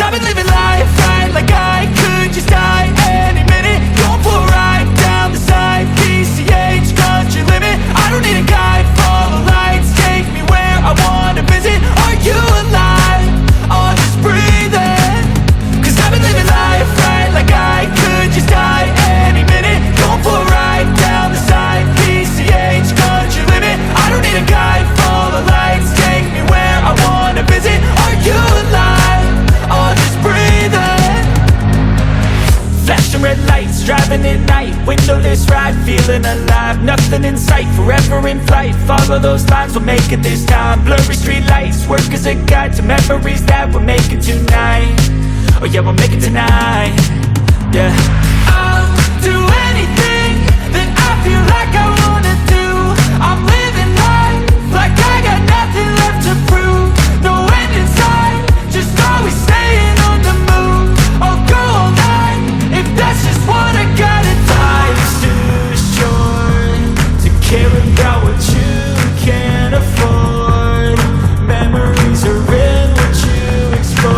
I've been living life right like I could just die any minute. Going for a ride down the side, PCH, country limit. I don't need a guide, follow lights, take me where I wanna visit. Are you alive? Or just breathing? Cause I've been living life right like I could just die any minute. Going for a ride down the side, PCH, country limit. I don't need a guide, follow lights, take me where I wanna visit. Are you alive? Or just breathing? Flashing red lights, driving at night, windowless ride, feeling alive. Nothing in sight, forever in flight. Follow those lines, we'll make it this time. Blurry street lights, work as a guide to memories that we're making tonight. Oh yeah, we'll make it tonight. Yeah.